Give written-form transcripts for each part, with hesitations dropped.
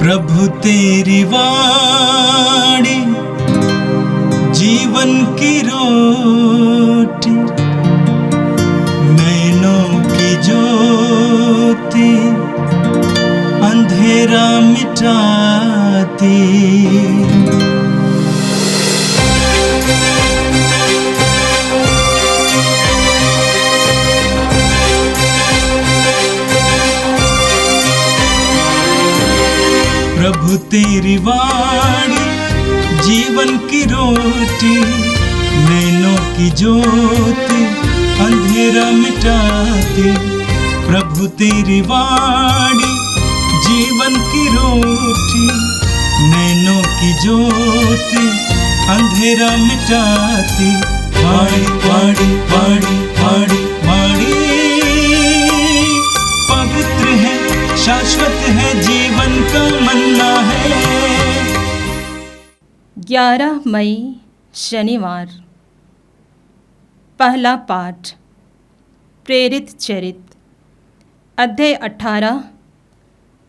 प्रभु तेरी वाणी जीवन की रोटी, नैनों की ज्योति अंधेरा मिटाती। प्रभु तेरी वाणी जीवन की रोटी, नैनों की ज्योति अंधेरा मिटाती। प्रभु तेरी वाणी जीवन की रोटी, नैनों की ज्योति अंधेरा मिटाती। वाणी वाणी वाणी वाणी वाणी पवित्र है, शाश्वत है, जीवन का मन्ना है। 11 मई शनिवार। पहला पाठ प्रेरित चरित, अध्याय 18,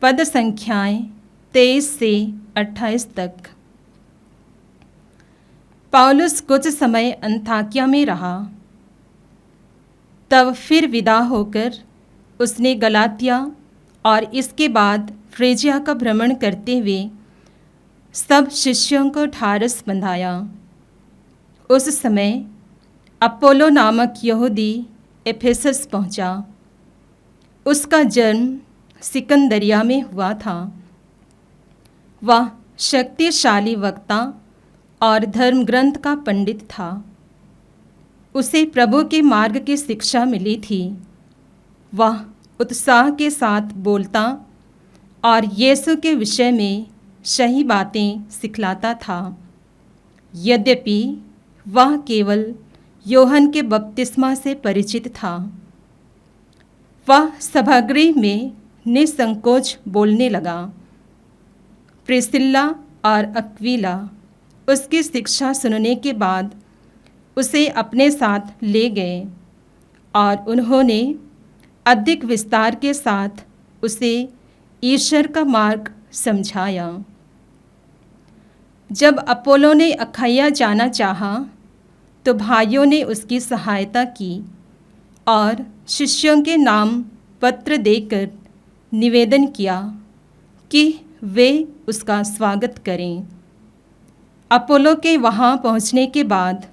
पद संख्याएं 23 से 28 तक। पौलुस कुछ समय अंताकिया में रहा, तब फिर विदा होकर उसने गलातिया और इसके बाद फ्रेजिया का भ्रमण करते हुए सब शिष्यों को ढाढ़स बंधाया। उस समय अपोलो नामक यहूदी एफेसस पहुंचा। उसका जन्म सिकंदरिया में हुआ था। वह शक्तिशाली वक्ता और धर्म ग्रंथ का पंडित था। उसे प्रभु के मार्ग की शिक्षा मिली थी। वह उत्साह के साथ बोलता और यीशु के विषय में सही बातें सिखलाता था। यद्यपि वह केवल योहन के बपतिस्मा से परिचित था। वह सभागृह में निसंकोच बोलने लगा। प्रिस्किल्ला और अक्विला उसकी शिक्षा सुनने के बाद उसे अपने साथ ले गए और उन्होंने अधिक विस्तार के साथ उसे ईश्वर का मार्ग समझाया। जब अपोलो ने अखाया जाना चाहा, तो भाइयों ने उसकी सहायता की और शिष्यों के नाम पत्र देकर निवेदन किया कि वे उसका स्वागत करें। अपोलो के वहाँ पहुँचने के बाद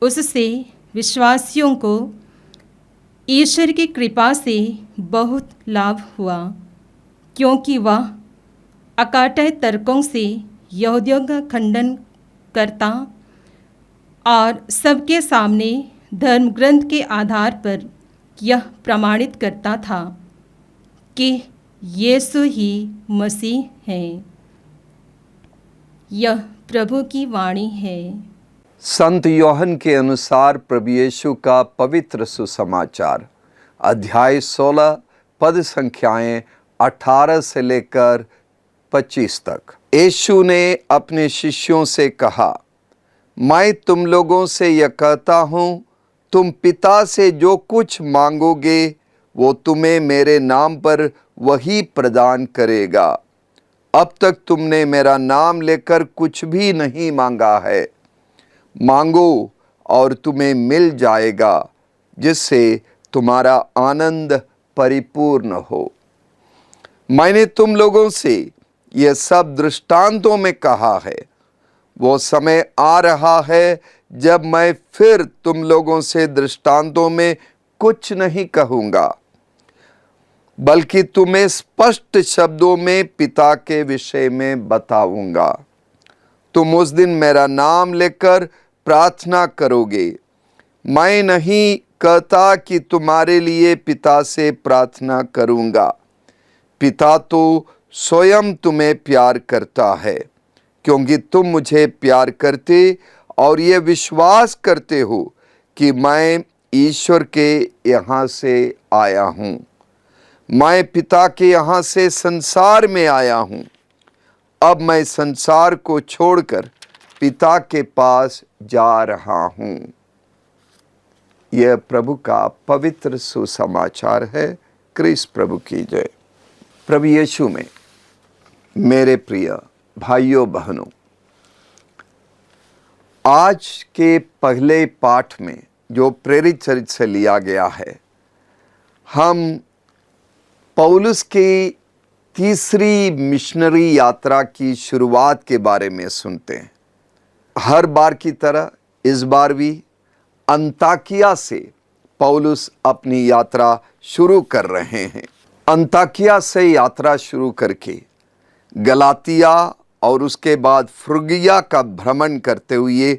उससे विश्वासियों को ईश्वर की कृपा से बहुत लाभ हुआ, क्योंकि वह अकाट्य तर्कों से यहूदियों का खंडन करता और सबके सामने धर्म ग्रंथ के आधार पर यह प्रमाणित करता था कि यीशु ही मसीह है। यह प्रभु की वाणी है। संत योहन के अनुसार प्रभु यीशु का पवित्र सुसमाचार, अध्याय 16, पद संख्याएं 18 से लेकर 25 तक। यीशु ने अपने शिष्यों से कहा, मैं तुम लोगों से यह कहता हूँ, तुम पिता से जो कुछ मांगोगे वो तुम्हें मेरे नाम पर वही प्रदान करेगा। अब तक तुमने मेरा नाम लेकर कुछ भी नहीं मांगा है। मांगो और तुम्हें मिल जाएगा, जिससे तुम्हारा आनंद परिपूर्ण हो। मैंने तुम लोगों से यह सब दृष्टांतों में कहा है। वो समय आ रहा है जब मैं फिर तुम लोगों से दृष्टांतों में कुछ नहीं कहूँगा, बल्कि तुम्हें स्पष्ट शब्दों में पिता के विषय में बताऊँगा। तुम उस दिन मेरा नाम लेकर प्रार्थना करोगे। मैं नहीं कहता कि तुम्हारे लिए पिता से प्रार्थना करूँगा। पिता तो स्वयं तुम्हें प्यार करता है, क्योंकि तुम मुझे प्यार करते और ये विश्वास करते हो कि मैं ईश्वर के यहाँ से आया हूँ। मैं पिता के यहाँ से संसार में आया हूँ। अब मैं संसार को छोड़कर पिता के पास जा रहा हूँ। यह प्रभु का पवित्र सुसमाचार है। क्रिस्त प्रभु की जय। प्रभु यीशु में मेरे प्रिय भाइयों बहनों, आज के पहले पाठ में जो प्रेरित चरित्र से लिया गया है, हम पौलुस की तीसरी मिशनरी यात्रा की शुरुआत के बारे में सुनते हैं। हर बार की तरह इस बार भी अंताकिया से पौलुस अपनी यात्रा शुरू कर रहे हैं। अंताकिया से यात्रा शुरू करके गलातिया और उसके बाद फ्रुगिया का भ्रमण करते हुए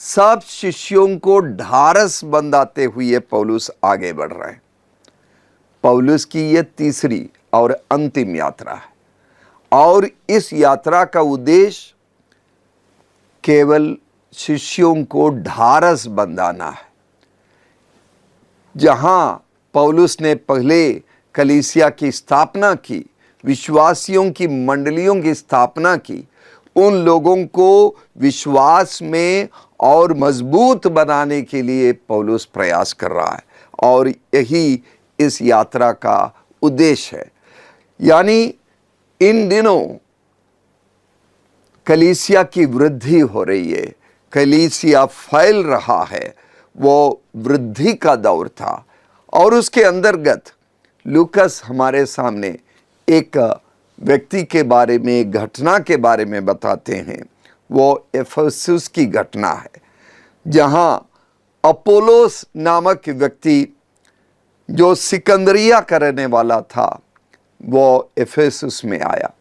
सब शिष्यों को ढारस बंधाते हुए पौलुस आगे बढ़ रहे हैं। पौलुस की यह तीसरी और अंतिम यात्रा है और इस यात्रा का उद्देश्य केवल शिष्यों को ढारस बंधाना है। जहां पौलुस ने पहले कलीसिया की स्थापना की, विश्वासियों की मंडलियों की स्थापना की, उन लोगों को विश्वास में और मजबूत बनाने के लिए पौलुस प्रयास कर रहा है और यही इस यात्रा का उद्देश्य है। यानी इन दिनों कलीसिया की वृद्धि हो रही है, कलीसिया फैल रहा है, वो वृद्धि का दौर था और उसके अंतर्गत लूकस हमारे सामने एक व्यक्ति के बारे में, एक घटना के बारे में बताते हैं। वो एफेसुस की घटना है जहां अपोलोस नामक व्यक्ति जो सिकंदरिया का रहने वाला था, वो एफेसुस में आया।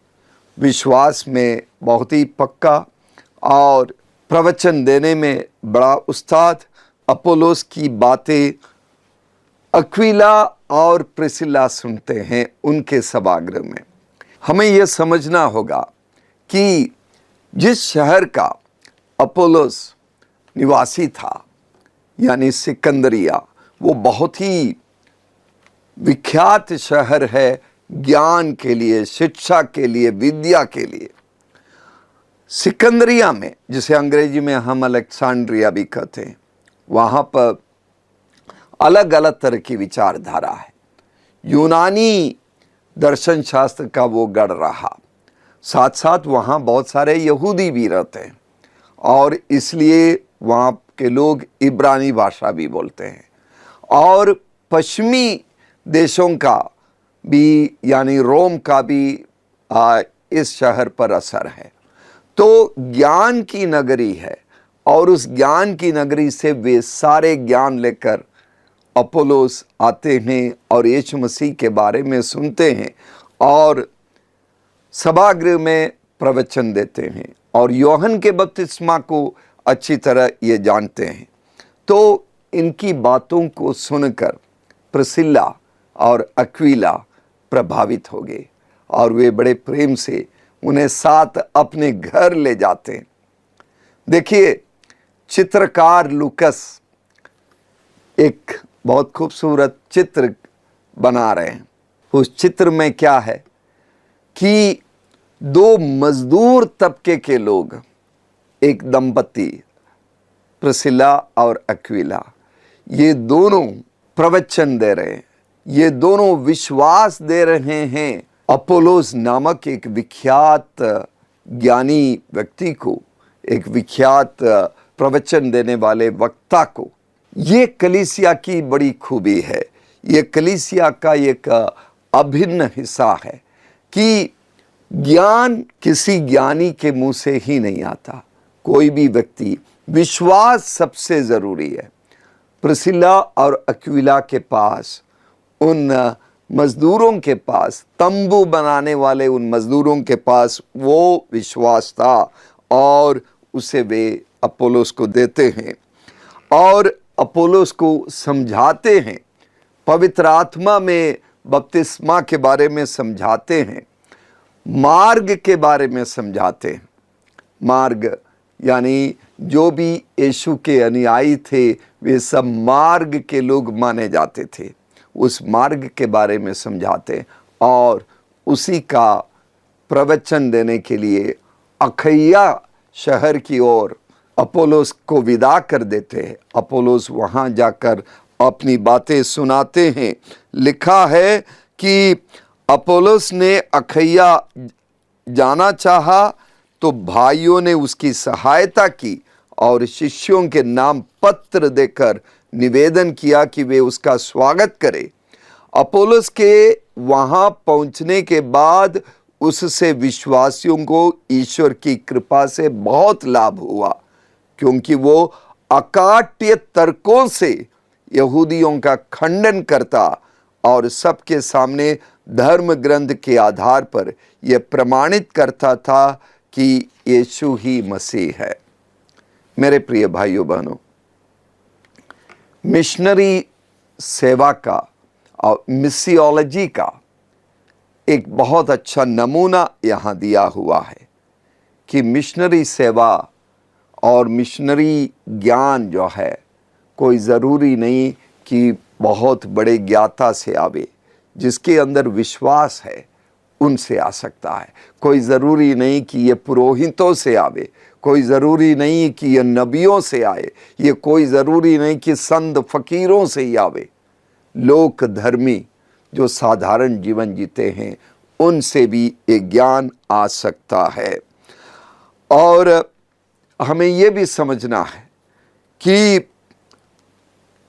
विश्वास में बहुत ही पक्का और प्रवचन देने में बड़ा उस्ताद। अपोलोस की बातें अक्विला और प्रिसिला सुनते हैं उनके सभागृह में। हमें यह समझना होगा कि जिस शहर का अपोलोस निवासी था, यानी सिकंदरिया, वो बहुत ही विख्यात शहर है ज्ञान के लिए, शिक्षा के लिए, विद्या के लिए। सिकंदरिया में, जिसे अंग्रेजी में हम अलेक्जेंड्रिया भी कहते हैं, वहाँ पर अलग अलग तरह की विचारधारा है। यूनानी दर्शन शास्त्र का वो गढ़ रहा, साथ साथ वहाँ बहुत सारे यहूदी भी रहते हैं और इसलिए वहाँ के लोग इब्रानी भाषा भी बोलते हैं और पश्चिमी देशों का भी, यानी रोम का भी इस शहर पर असर है। तो ज्ञान की नगरी है और उस ज्ञान की नगरी से वे सारे ज्ञान लेकर अपोलोस आते हैं और यीशु मसीह के बारे में सुनते हैं और सभागृह में प्रवचन देते हैं और यूहन्ना के बपतिस्मा को अच्छी तरह ये जानते हैं। तो इनकी बातों को सुनकर प्रिसिला और अक्विला प्रभावित हो गए और वे बड़े प्रेम से उन्हें साथ अपने घर ले जाते हैं। देखिए, चित्रकार लूकस एक बहुत खूबसूरत चित्र बना रहे हैं। उस चित्र में क्या है कि दो मजदूर तबके के लोग, एक दंपति प्रिसिला और अक्विला, ये दोनों प्रवचन दे रहे हैं, ये दोनों विश्वास दे रहे हैं अपोलोस नामक एक विख्यात ज्ञानी व्यक्ति को, एक विख्यात प्रवचन देने वाले वक्ता को। ये कलीसिया की बड़ी खूबी है, ये कलीसिया का एक अभिन्न हिस्सा है कि ज्ञान किसी ज्ञानी के मुंह से ही नहीं आता। कोई भी व्यक्ति, विश्वास सबसे ज़रूरी है। प्रिसिला और अक्विला के पास, उन मजदूरों के पास, तंबू बनाने वाले उन मजदूरों के पास वो विश्वास था और उसे वे अपोलोस को देते हैं और अपोलोस को समझाते हैं, पवित्र आत्मा में बपतिस्मा के बारे में समझाते हैं, मार्ग के बारे में समझाते हैं। मार्ग यानी जो भी यीशु के अनुयायी थे वे सब मार्ग के लोग माने जाते थे। उस मार्ग के बारे में समझाते और उसी का प्रवचन देने के लिए अखैया शहर की ओर अपोलोस को विदा कर देते हैं। अपोलोस वहाँ जाकर अपनी बातें सुनाते हैं। लिखा है कि अपोलोस ने अखैया जाना चाहा तो भाइयों ने उसकी सहायता की और शिष्यों के नाम पत्र देकर निवेदन किया कि वे उसका स्वागत करें। अपोलोस के वहां पहुंचने के बाद उससे विश्वासियों को ईश्वर की कृपा से बहुत लाभ हुआ, क्योंकि वो अकाट्य तर्कों से यहूदियों का खंडन करता और सबके सामने धर्म ग्रंथ के आधार पर यह प्रमाणित करता था कि यीशु ही मसीह है। मेरे प्रिय भाइयों बहनों, मिशनरी सेवा का और मिसियोलॉजी का एक बहुत अच्छा नमूना यहाँ दिया हुआ है कि मिशनरी सेवा और मिशनरी ज्ञान जो है, कोई ज़रूरी नहीं कि बहुत बड़े ज्ञाता से आवे। जिसके अंदर विश्वास है उनसे आ सकता है। कोई ज़रूरी नहीं कि ये पुरोहितों से आवे, कोई ज़रूरी नहीं कि ये नबियों से आए, ये कोई ज़रूरी नहीं कि संत फकीरों से ही आवे। लोक धर्मी जो साधारण जीवन जीते हैं उनसे भी ये ज्ञान आ सकता है। और हमें ये भी समझना है कि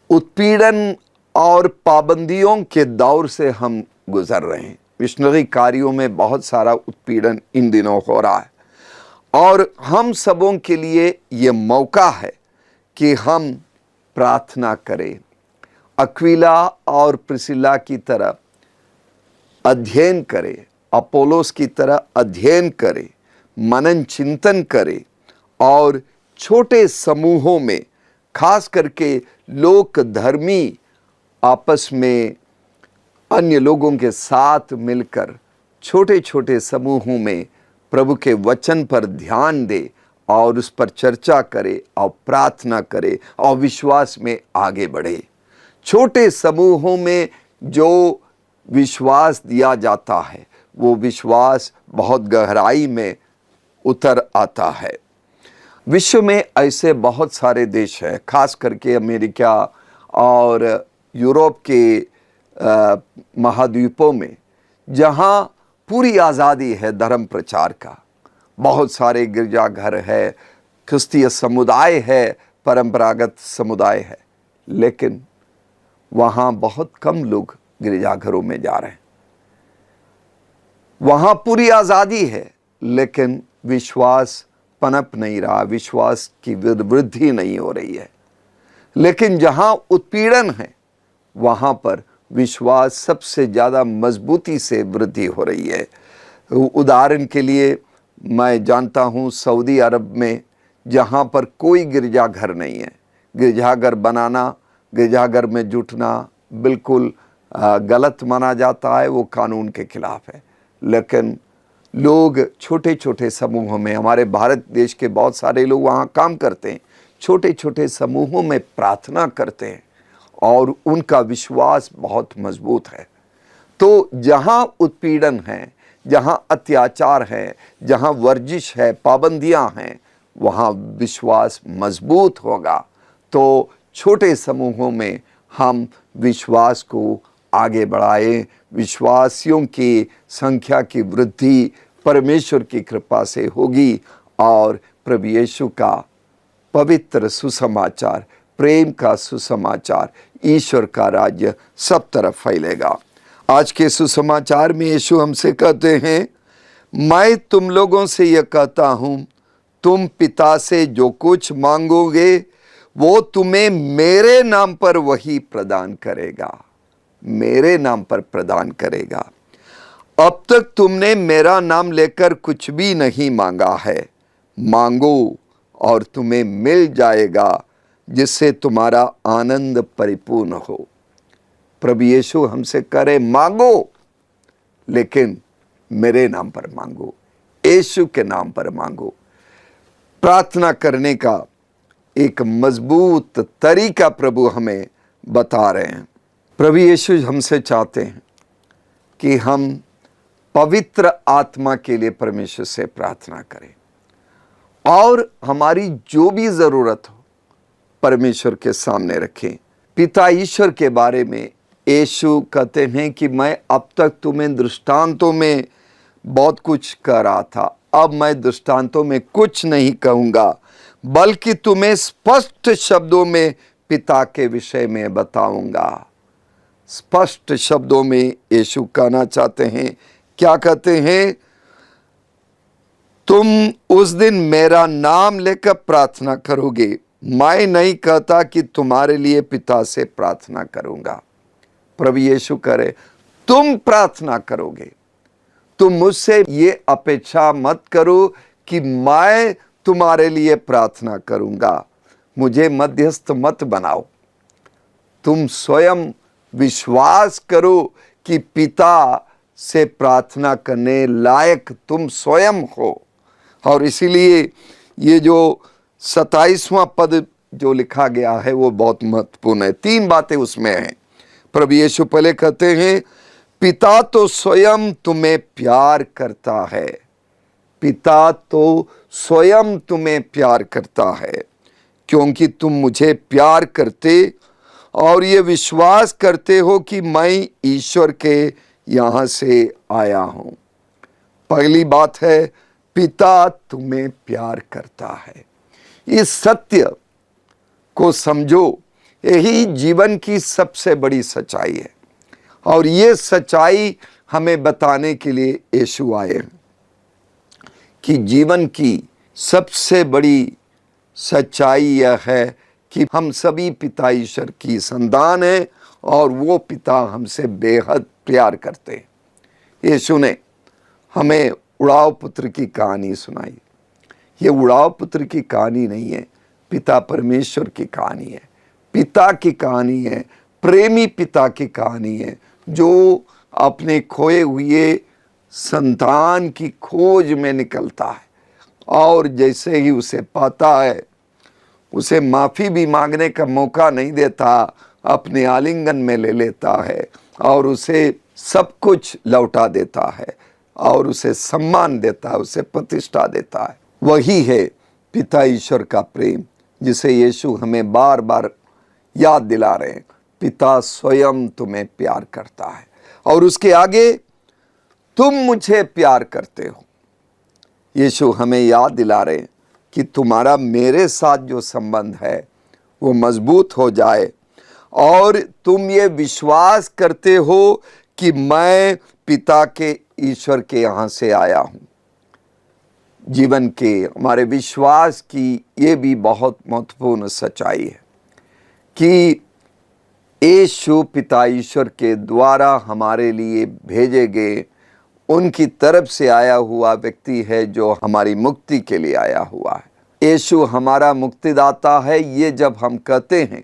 उत्पीड़न और पाबंदियों के दौर से हम गुजर रहे हैं। मिशनरी कार्यों में बहुत सारा उत्पीड़न इन दिनों हो रहा है और हम सबों के लिए ये मौका है कि हम प्रार्थना करें, अक्विला और प्रिसिला की तरह अध्ययन करें, अपोलोस की तरह अध्ययन करें, मनन चिंतन करें और छोटे समूहों में, खास करके लोक धर्मी आपस में अन्य लोगों के साथ मिलकर छोटे छोटे समूहों में प्रभु के वचन पर ध्यान दे और उस पर चर्चा करे और प्रार्थना करे और विश्वास में आगे बढ़े। छोटे समूहों में जो विश्वास दिया जाता है वो विश्वास बहुत गहराई में उतर आता है। विश्व में ऐसे बहुत सारे देश हैं, खास करके अमेरिका और यूरोप के महाद्वीपों में, जहां पूरी आज़ादी है धर्म प्रचार का। बहुत सारे गिरजाघर है, क्रिस्तीय समुदाय है, परंपरागत समुदाय है, लेकिन वहाँ बहुत कम लोग गिरजाघरों में जा रहे हैं। वहाँ पूरी आज़ादी है लेकिन विश्वास पनप नहीं रहा, विश्वास की वृद्धि नहीं हो रही है। लेकिन जहाँ उत्पीड़न है वहाँ पर विश्वास सबसे ज़्यादा मजबूती से वृद्धि हो रही है। उदाहरण के लिए मैं जानता हूँ सऊदी अरब में, जहाँ पर कोई गिरजाघर नहीं है, गिरजाघर बनाना, गिरजाघर में जुटना बिल्कुल गलत माना जाता है, वो कानून के खिलाफ है। लेकिन लोग छोटे छोटे समूहों में, हमारे भारत देश के बहुत सारे लोग वहाँ काम करते हैं, छोटे छोटे समूहों में प्रार्थना करते हैं और उनका विश्वास बहुत मजबूत है। तो जहाँ उत्पीड़न है, जहाँ अत्याचार है, जहाँ वर्जिश है, पाबंदियाँ हैं, वहाँ विश्वास मजबूत होगा। तो छोटे समूहों में हम विश्वास को आगे बढ़ाएं। विश्वासियों की संख्या की वृद्धि परमेश्वर की कृपा से होगी और प्रभु यीशु का पवित्र सुसमाचार, प्रेम का सुसमाचार, ईश्वर का राज्य सब तरफ फैलेगा। आज के सुसमाचार में यीशु हमसे कहते हैं, मैं तुम लोगों से यह कहता हूँ, तुम पिता से जो कुछ मांगोगे वो तुम्हें मेरे नाम पर वही प्रदान करेगा, मेरे नाम पर प्रदान करेगा। अब तक तुमने मेरा नाम लेकर कुछ भी नहीं मांगा है, मांगो और तुम्हें मिल जाएगा, जिससे तुम्हारा आनंद परिपूर्ण हो। प्रभु यीशु हमसे करे मांगो, लेकिन मेरे नाम पर मांगो, यीशु के नाम पर मांगो। प्रार्थना करने का एक मजबूत तरीका प्रभु हमें बता रहे हैं। प्रभु यीशु हमसे चाहते हैं कि हम पवित्र आत्मा के लिए परमेश्वर से प्रार्थना करें और हमारी जो भी ज़रूरत हो परमेश्वर के सामने रखें। पिता ईश्वर के बारे में यीशु कहते हैं कि मैं अब तक तुम्हें दृष्टांतों में बहुत कुछ कह रहा था। अब मैं दृष्टांतों में कुछ नहीं कहूँगा, बल्कि तुम्हें स्पष्ट शब्दों में पिता के विषय में बताऊंगा। स्पष्ट शब्दों में यीशु कहना चाहते हैं, क्या कहते हैं? तुम उस दिन मेरा नाम लेकर प्रार्थना करोगे। मैं नहीं कहता कि तुम्हारे लिए पिता से प्रार्थना करूंगा। प्रभु यीशु करे, तुम प्रार्थना करोगे। तुम मुझसे ये अपेक्षा मत करो कि मैं तुम्हारे लिए प्रार्थना करूंगा। मुझे मध्यस्थ मत बनाओ। तुम स्वयं विश्वास करो कि पिता से प्रार्थना करने लायक तुम स्वयं हो। और इसीलिए ये जो 27वां पद जो लिखा गया है वो बहुत महत्वपूर्ण है। 3 बातें उसमें हैं। प्रभु यीशु पहले कहते हैं, पिता तो स्वयं तुम्हें प्यार करता है। पिता तो स्वयं तुम्हें प्यार करता है, क्योंकि तुम मुझे प्यार करते और ये विश्वास करते हो कि मैं ईश्वर के यहाँ से आया हूँ। पहली बात है, पिता तुम्हें प्यार करता है। इस सत्य को समझो, यही जीवन की सबसे बड़ी सच्चाई है। और ये सच्चाई हमें बताने के लिए यीशु आए हैं कि जीवन की सबसे बड़ी सच्चाई यह है कि हम सभी पिता ईश्वर की संतान हैं और वो पिता हमसे बेहद प्यार करते हैं। यीशु ने हमें उड़ाव पुत्र की कहानी सुनाई। ये उड़ाव पुत्र की कहानी नहीं है, पिता परमेश्वर की कहानी है। पिता की कहानी है, प्रेमी पिता की कहानी है, जो अपने खोए हुए संतान की खोज में निकलता है और जैसे ही उसे पाता है, उसे माफ़ी भी मांगने का मौका नहीं देता, अपने आलिंगन में ले लेता है और उसे सब कुछ लौटा देता है और उसे सम्मान देता है, उसे प्रतिष्ठा देता है। वही है पिता ईश्वर का प्रेम, जिसे यीशु हमें बार बार याद दिला रहे हैं। पिता स्वयं तुम्हें प्यार करता है और उसके आगे, तुम मुझे प्यार करते हो। यीशु हमें याद दिला रहे हैं कि तुम्हारा मेरे साथ जो संबंध है वो मजबूत हो जाए और तुम ये विश्वास करते हो कि मैं पिता के ईश्वर के यहाँ से आया हूँ। जीवन के हमारे विश्वास की ये भी बहुत महत्वपूर्ण सच्चाई है कि यीशु पिता ईश्वर के द्वारा हमारे लिए भेजे गए उनकी तरफ से आया हुआ व्यक्ति है, जो हमारी मुक्ति के लिए आया हुआ है। यीशु हमारा मुक्तिदाता है। ये जब हम कहते हैं,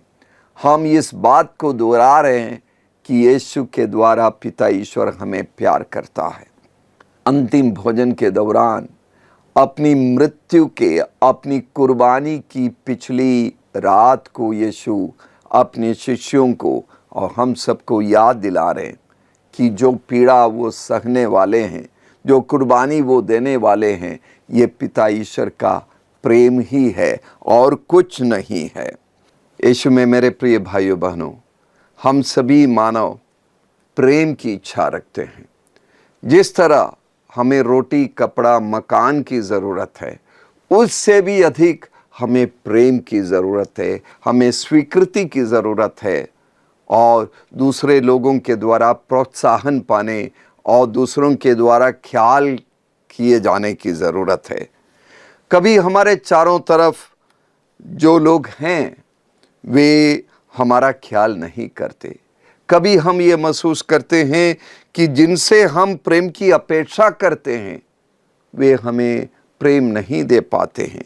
हम इस बात को दोहरा रहे हैं कि यीशु के द्वारा पिता ईश्वर हमें प्यार करता है। अंतिम भोजन के दौरान अपनी मृत्यु के, अपनी कुर्बानी की पिछली रात को यीशु अपने शिष्यों को और हम सबको याद दिला रहे हैं कि जो पीड़ा वो सहने वाले हैं, जो कुर्बानी वो देने वाले हैं, ये पिता ईश्वर का प्रेम ही है और कुछ नहीं है। यीशु में मेरे प्रिय भाइयों बहनों, हम सभी मानव प्रेम की इच्छा रखते हैं। जिस तरह हमें रोटी, कपड़ा, मकान की ज़रूरत है, उससे भी अधिक हमें प्रेम की ज़रूरत है, हमें स्वीकृति की ज़रूरत है और दूसरे लोगों के द्वारा प्रोत्साहन पाने और दूसरों के द्वारा ख्याल किए जाने की ज़रूरत है। कभी हमारे चारों तरफ जो लोग हैं वे हमारा ख्याल नहीं करते। कभी हम ये महसूस करते हैं कि जिनसे हम प्रेम की अपेक्षा करते हैं वे हमें प्रेम नहीं दे पाते हैं।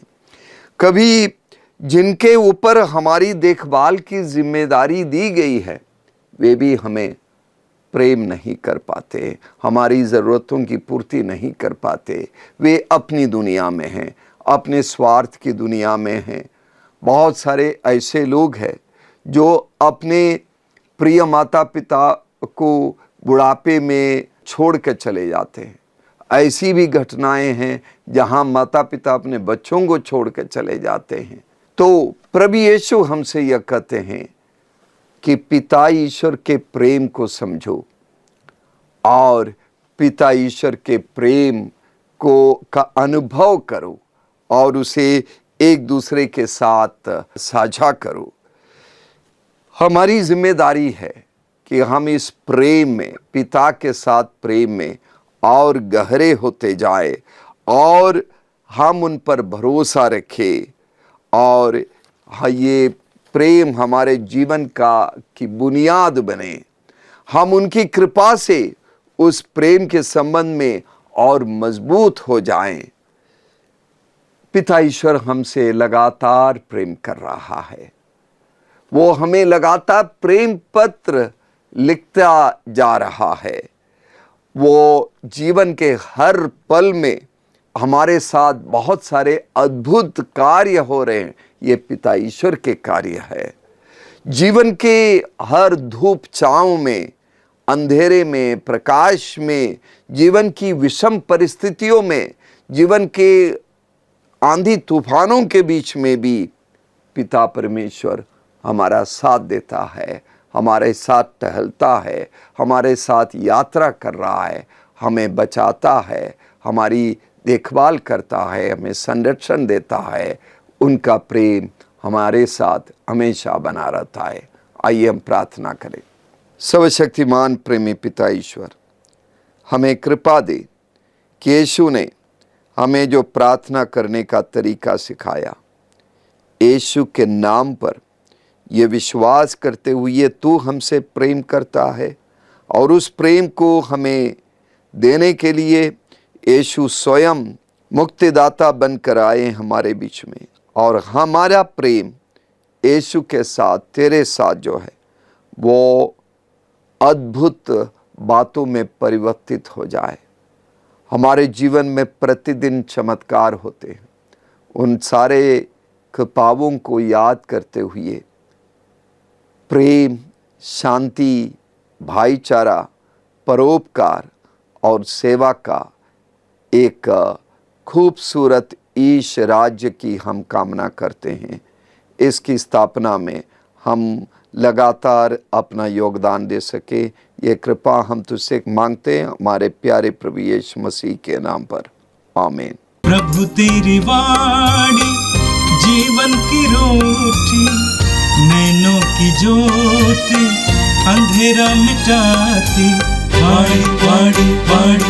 कभी जिनके ऊपर हमारी देखभाल की जिम्मेदारी दी गई है वे भी हमें प्रेम नहीं कर पाते, हमारी ज़रूरतों की पूर्ति नहीं कर पाते। वे अपनी दुनिया में हैं, अपने स्वार्थ की दुनिया में हैं। बहुत सारे ऐसे लोग हैं जो अपने प्रिय माता पिता को बुढ़ापे में छोड़ कर चले जाते हैं। ऐसी भी घटनाएं हैं जहां माता पिता अपने बच्चों को छोड़ कर चले जाते हैं। तो प्रभु यीशु हमसे यह कहते हैं कि पिता ईश्वर के प्रेम को समझो और पिता ईश्वर के प्रेम का अनुभव करो और उसे एक दूसरे के साथ साझा करो। हमारी जिम्मेदारी है कि हम इस प्रेम में, पिता के साथ प्रेम में और गहरे होते जाए और हम उन पर भरोसा रखें और ये प्रेम हमारे जीवन की बुनियाद बने। हम उनकी कृपा से उस प्रेम के संबंध में और मजबूत हो जाएं। पिता ईश्वर हमसे लगातार प्रेम कर रहा है। वो हमें लगातार प्रेम पत्र लिखता जा रहा है। वो जीवन के हर पल में हमारे साथ बहुत सारे अद्भुत कार्य हो रहे हैं। ये पिता ईश्वर के कार्य है। जीवन के हर धूप छांव में, अंधेरे में, प्रकाश में, जीवन की विषम परिस्थितियों में, जीवन के आंधी तूफानों के बीच में भी पिता परमेश्वर हमारा साथ देता है, हमारे साथ टहलता है, हमारे साथ यात्रा कर रहा है, हमें बचाता है, हमारी देखभाल करता है, हमें संरक्षण देता है। उनका प्रेम हमारे साथ हमेशा बना रहता है। आइए हम प्रार्थना करें। सर्वशक्तिमान प्रेमी पिता ईश्वर, हमें कृपा दे कि यीशु ने हमें जो प्रार्थना करने का तरीका सिखाया, यीशु के नाम पर ये विश्वास करते हुए तू हमसे प्रेम करता है और उस प्रेम को हमें देने के लिए यीशु स्वयं मुक्तिदाता बनकर आए हमारे बीच में, और हमारा प्रेम यीशु के साथ, तेरे साथ जो है वो अद्भुत बातों में परिवर्तित हो जाए। हमारे जीवन में प्रतिदिन चमत्कार होते हैं। उन सारे कृपाओं को याद करते हुए प्रेम, शांति, भाईचारा, परोपकार और सेवा का एक खूबसूरत ईश राज्य की हम कामना करते हैं। इसकी स्थापना में हम लगातार अपना योगदान दे सके, ये कृपा हम तुझसे मांगते हैं हमारे प्यारे प्रभु यीशु मसीह के नाम पर, आमीन। प्रभु तेरी वाणी जीवन की रोटी, नैनों की ज्योति अंधेरा मिटाती। वाणी वाणी वाणी